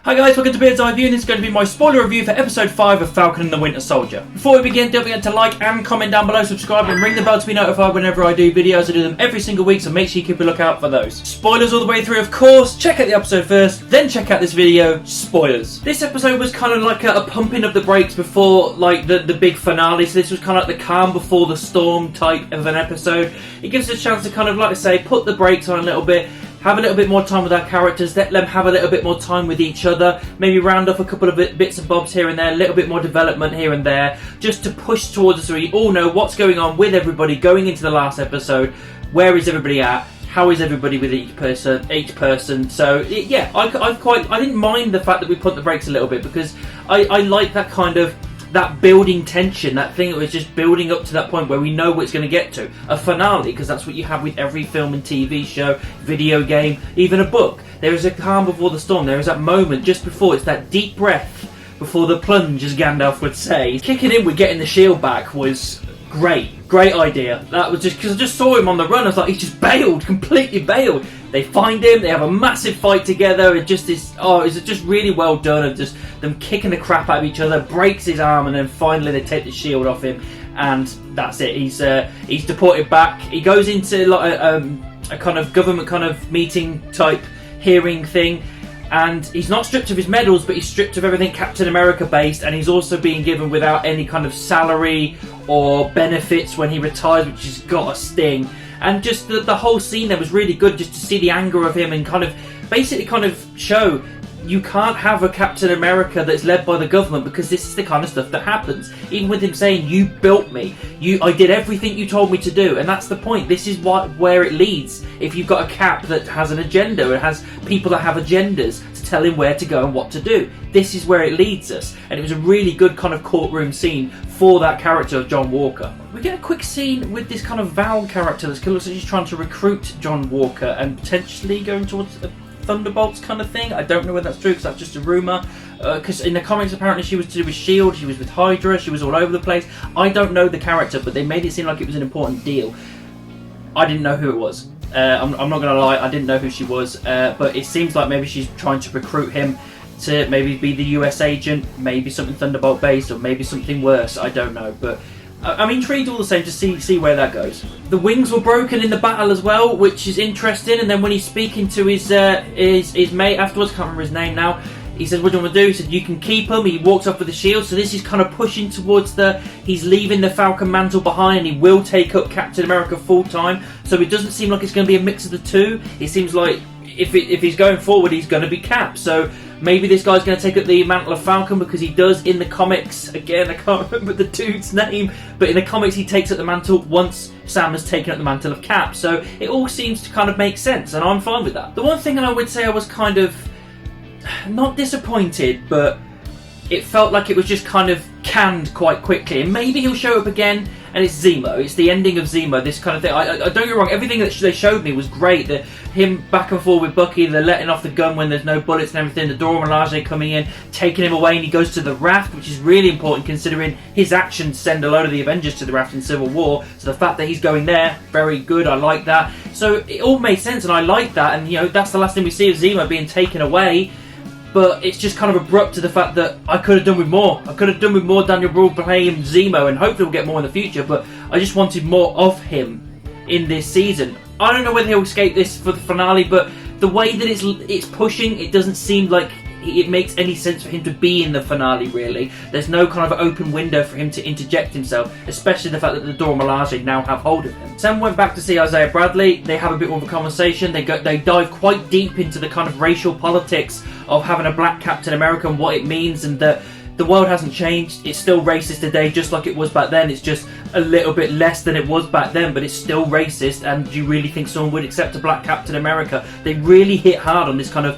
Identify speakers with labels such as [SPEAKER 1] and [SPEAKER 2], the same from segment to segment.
[SPEAKER 1] Hi guys, welcome to Beard's Eye View, and this is going to be my spoiler review for episode 5 of Falcon and the Winter Soldier. Before we begin, don't forget to like and comment down below, subscribe and ring the bell to be notified whenever I do videos. I do them every single week, so make sure you keep a lookout for those. Spoilers all the way through, of course. Check out the episode first, then check out this video. Spoilers. This episode was kind of like a pumping of the brakes before like the big finale, so this was kind of like the calm before the storm type of an episode. It gives us a chance to kind of, like I say, put the brakes on a little bit, have a little bit more time with our characters, let them have a little bit more time with each other, maybe round off a couple of bits and bobs here and there, a little bit more development here and there, just to push towards us so we all know what's going on with everybody going into the last episode. Where is everybody at? How is everybody with each person? So yeah, I didn't mind the fact that we put the brakes a little bit, because I like that kind of that building tension, that thing that was just building up to that point where we know what it's going to get to. A finale, because that's what you have with every film and TV show, video game, even a book. There is a calm before the storm. There is that moment just before. It's that deep breath before the plunge, as Gandalf would say. Kicking in with getting the shield back was great. Great idea. That was just, because I just saw him on the run, I was like, he's just bailed, completely bailed. They find him, they have a massive fight together. It just is, it's just really well done of just them kicking the crap out of each other, breaks his arm, and then finally they take the shield off him, and that's it. He's deported back. He goes into like a kind of government kind of meeting type hearing thing, and he's not stripped of his medals, but he's stripped of everything Captain America based, and he's also being given without any kind of salary or benefits when he retires, which has got a sting. And just the whole scene there was really good, just to see the anger of him and kind of basically kind of show you can't have a Captain America that's led by the government, because this is the kind of stuff that happens. Even with him saying, you built me, I did everything you told me to do, and that's the point. This is where it leads. If you've got a Cap that has an agenda, it has people that have agendas to tell him where to go and what to do. This is where it leads us, and it was a really good kind of courtroom scene for that character of John Walker. We get a quick scene with this kind of Val character that's looks like she's trying to recruit John Walker and potentially going towards a Thunderbolts kind of thing. I don't know whether that's true, because that's just a rumour. Because in the comics, apparently she was to do with Shield, she was with Hydra, she was all over the place. I don't know the character, but they made it seem like it was an important deal. I didn't know who it was. I'm not going to lie, I didn't know who she was. But it seems like maybe she's trying to recruit him to maybe be the US agent, maybe something Thunderbolt based, or maybe something worse. I don't know, but I'm intrigued all the same to see where that goes. The wings were broken in the battle as well, which is interesting. And then when he's speaking to his mate afterwards, can't remember his name now, he says, what do you want to do? He said, you can keep him. He walks off with the shield. So this is kind of pushing towards he's leaving the Falcon mantle behind, and he will take up Captain America full time. So it doesn't seem like it's going to be a mix of the two. It seems like if he's going forward, he's going to be Cap. So maybe this guy's going to take up the mantle of Falcon, because he does in the comics. Again, I can't remember the dude's name, but in the comics he takes up the mantle once Sam has taken up the mantle of Cap. So it all seems to kind of make sense, and I'm fine with that. The one thing I would say I was kind of not disappointed, but it felt like it was just kind of canned quite quickly, and maybe he'll show up again, and it's Zemo. It's the ending of Zemo, this kind of thing. I don't get me wrong, everything that they showed me was great. Him back and forth with Bucky, they're letting off the gun when there's no bullets and everything, the Dora Milaje coming in, taking him away, and he goes to the raft, which is really important considering his actions send a load of the Avengers to the raft in Civil War. So the fact that he's going there, very good, I like that. So it all made sense, and I like that, and that's the last thing we see of Zemo being taken away. But it's just kind of abrupt to the fact that I could have done with more. I could have done with more Daniel Brühl playing Zemo, and hopefully we'll get more in the future, but I just wanted more of him in this season. I don't know whether he'll escape this for the finale, but the way that it's pushing, it doesn't seem like it makes any sense for him to be in the finale, really. There's no kind of open window for him to interject himself, especially the fact that the Dora Milaje now have hold of him. Sam went back to see Isaiah Bradley. They have a bit more of a conversation. They dive quite deep into the kind of racial politics of having a black Captain America and what it means, and that the world hasn't changed. It's still racist today, just like it was back then. It's just a little bit less than it was back then, but it's still racist. And do you really think someone would accept a black Captain America? They really hit hard on this kind of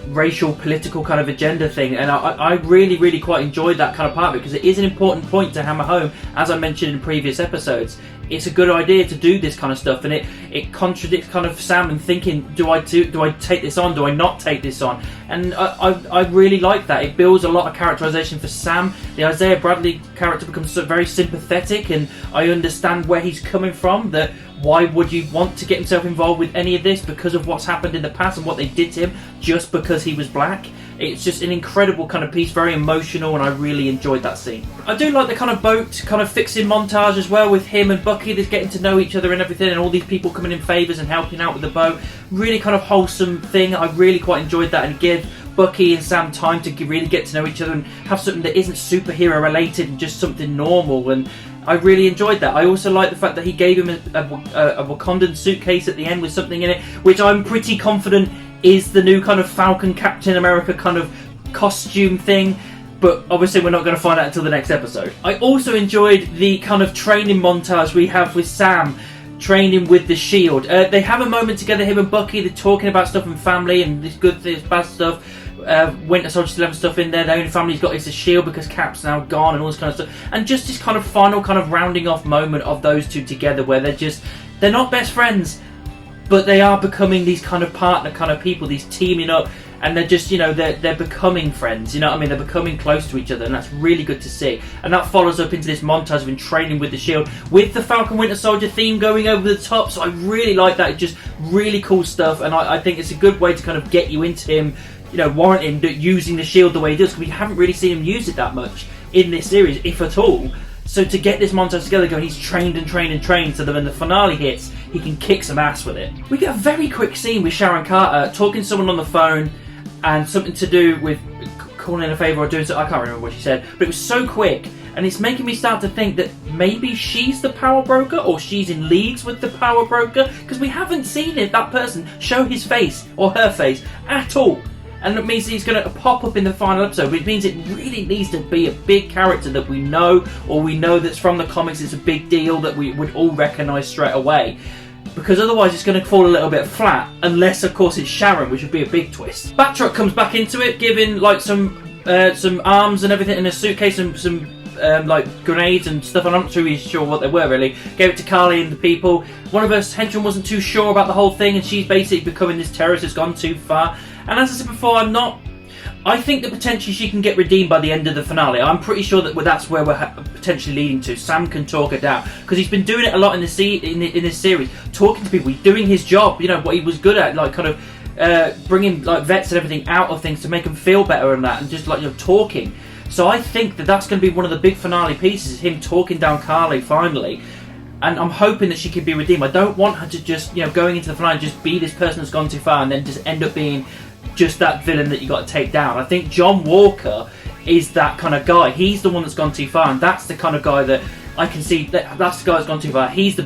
[SPEAKER 1] racial political kind of agenda thing, and I really quite enjoyed that kind of part of it, because it is an important point to hammer home, as I mentioned in previous episodes. It's a good idea to do this kind of stuff, and it contradicts kind of Sam and thinking, do I take this on, do I not take this on? And I really like that. It builds a lot of characterization for Sam. The Isaiah Bradley character becomes very sympathetic, and I understand where he's coming from, that why would you want to get himself involved with any of this because of what's happened in the past and what they did to him just because he was black? It's just an incredible kind of piece, very emotional, and I really enjoyed that scene. I do like the kind of boat kind of fixing montage as well with him and Bucky. They're getting to know each other and everything, and all these people coming in favours and helping out with the boat. Really kind of wholesome thing. I really quite enjoyed that, and give Bucky and Sam time to really get to know each other and have something that isn't superhero related and just something normal, and I really enjoyed that. I also like the fact that he gave him a Wakandan suitcase at the end with something in it, which I'm pretty confident is the new kind of Falcon Captain America kind of costume thing, but obviously we're not going to find out until the next episode. I also enjoyed the kind of training montage we have with Sam training with the Shield. They have a moment together, him and Bucky. They're talking about stuff and family and this good, this bad stuff. Winter Soldier still having stuff in there. The only family he's got is the Shield because Cap's now gone and all this kind of stuff. And just this kind of final kind of rounding off moment of those two together where they're not best friends, but they are becoming these kind of partner kind of people, these teaming up, and they're just, they're becoming friends, you know what I mean? They're becoming close to each other, and that's really good to see. And that follows up into this montage of him training with the Shield, with the Falcon Winter Soldier theme going over the top, so I really like that. It's just really cool stuff, and I think it's a good way to kind of get you into him, warranting using the Shield the way he does, because we haven't really seen him use it that much in this series, if at all. So to get this montage together going, he's trained and trained and trained, so that when the finale hits, he can kick some ass with it. We get a very quick scene with Sharon Carter talking to someone on the phone, and something to do with calling in a favour or doing something. I can't remember what she said, but it was so quick, and it's making me start to think that maybe she's the power broker, or she's in leagues with the power broker, because we haven't seen that person show his face, or her face, at all. And it means he's going to pop up in the final episode, which means it really needs to be a big character that we know, or we know that's from the comics, it's a big deal that we would all recognise straight away. Because otherwise it's going to fall a little bit flat, unless of course it's Sharon, which would be a big twist. Backtrack comes back into it, giving like some arms and everything in a suitcase, and some like grenades and stuff, and I'm not really sure what they were really. Gave it to Carly and the people. One of her henchmen wasn't too sure about the whole thing, and she's basically becoming this terrorist that's gone too far. And as I said before, I think that potentially she can get redeemed by the end of the finale. I'm pretty sure that that's where we're potentially leading to. Sam can talk her down, because he's been doing it a lot in this series, talking to people, doing his job, what he was good at, like kind of bringing like vets and everything out of things to make them feel better and that, and just like talking. So I think that that's going to be one of the big finale pieces, him talking down Carly finally. And I'm hoping that she can be redeemed. I don't want her to just, going into the finale, just be this person that's gone too far and then just end up being just that villain that you got to take down. I think John Walker is that kind of guy. He's the one that's gone too far, and that's the kind of guy that I can see. That's the guy that's gone too far. He's the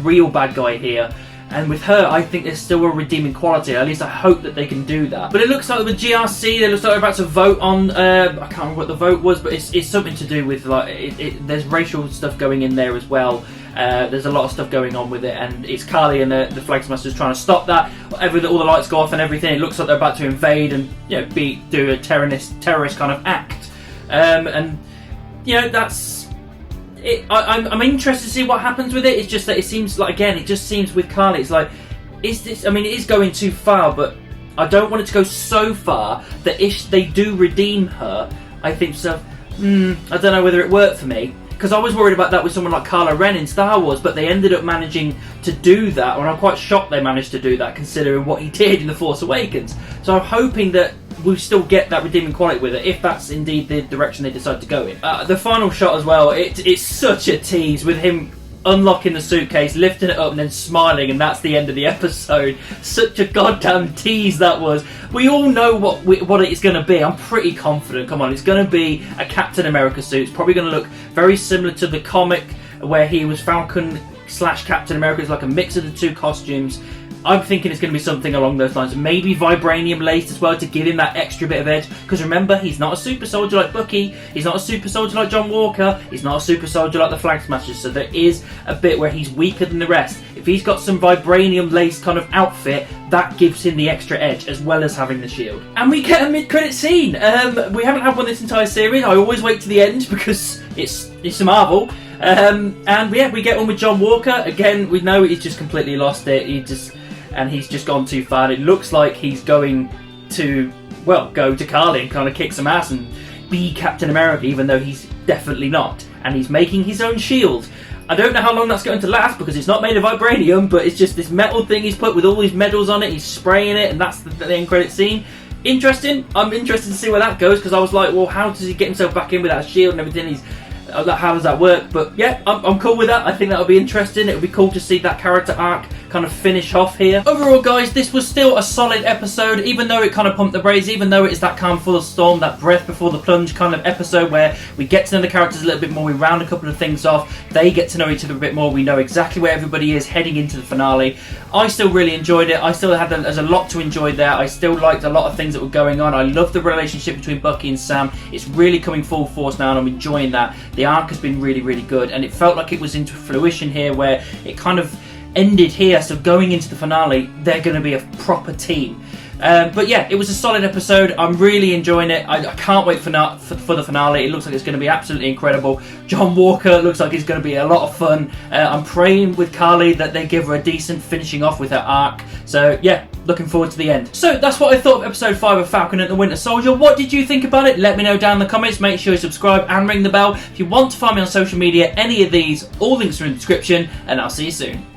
[SPEAKER 1] real bad guy here. And with her, I think there's still a redeeming quality. At least I hope that they can do that. But it looks like with GRC, it looks like they're about to vote on. I can't remember what the vote was, but it's something to do with like there's racial stuff going in there as well. There's a lot of stuff going on with it, and it's Carly and the Flag Smashers trying to stop that. All the lights go off and everything. It looks like they're about to invade and do a terrorist kind of act. And that's it. I'm interested to see what happens with it. It's just that it seems like, again, it just seems with Carly, it's like, is this? I mean, it is going too far, but I don't want it to go so far that if they do redeem her, I think so. I don't know whether it worked for me. Because I was worried about that with someone like Kylo Ren in Star Wars, but they ended up managing to do that, and I'm quite shocked they managed to do that considering what he did in The Force Awakens. So I'm hoping that we'll still get that redeeming quality with it, if that's indeed the direction they decide to go in. The final shot as well, it's such a tease with him unlocking the suitcase, lifting it up and then smiling, and that's the end of the episode. Such a goddamn tease that was. We all know what it's going to be. I'm pretty confident. Come on, it's going to be a Captain America suit. It's probably going to look very similar to the comic where he was Falcon / Captain America. It's like a mix of the two costumes. I'm thinking it's going to be something along those lines. Maybe vibranium laced as well to give him that extra bit of edge. Because remember, he's not a super soldier like Bucky. He's not a super soldier like John Walker. He's not a super soldier like the Flag Smashers. So there is a bit where he's weaker than the rest. If he's got some vibranium laced kind of outfit, that gives him the extra edge, as well as having the shield. And we get a mid-credit scene. We haven't had one this entire series. I always wait to the end because it's a Marvel. And we get one with John Walker. Again, we know he's just completely lost it. He's just gone too far. It looks like he's going to, go to Carly and kind of kick some ass and be Captain America, even though he's definitely not. And he's making his own shield. I don't know how long that's going to last because it's not made of vibranium, but it's just this metal thing he's put with all these medals on it. He's spraying it, and that's the end credit scene. interesting. I'm interested to see where that goes, because I was like, well, how does he get himself back in with that shield and everything? How does that work? But yeah, I'm cool with that. I think that'll be interesting. It would be cool to see that character arc kind of finish off here. Overall, guys, this was still a solid episode, even though it kind of pumped the brakes, even though it's that calm full of storm, that breath before the plunge kind of episode where we get to know the characters a little bit more, we round a couple of things off, they get to know each other a bit more, we know exactly where everybody is heading into the finale. I still really enjoyed it. I still had there's a lot to enjoy there. I still liked a lot of things that were going on. I love the relationship between Bucky and Sam. It's really coming full force now, and I'm enjoying that. The arc has been really, really good, and it felt like it was into fruition here, where it kind of ended here. So going into the finale, they're going to be a proper team. But yeah, it was a solid episode. I'm really enjoying it. I can't wait for the finale. It looks like it's going to be absolutely incredible. John Walker looks like it's going to be a lot of fun. I'm praying with Carly that they give her a decent finishing off with her arc. So yeah, looking forward to the end. So that's what I thought of episode 5 of Falcon and the Winter Soldier. What did you think about it? Let me know down in the comments. Make sure you subscribe and ring the bell. If you want to find me on social media, any of these, all links are in the description, and I'll see you soon.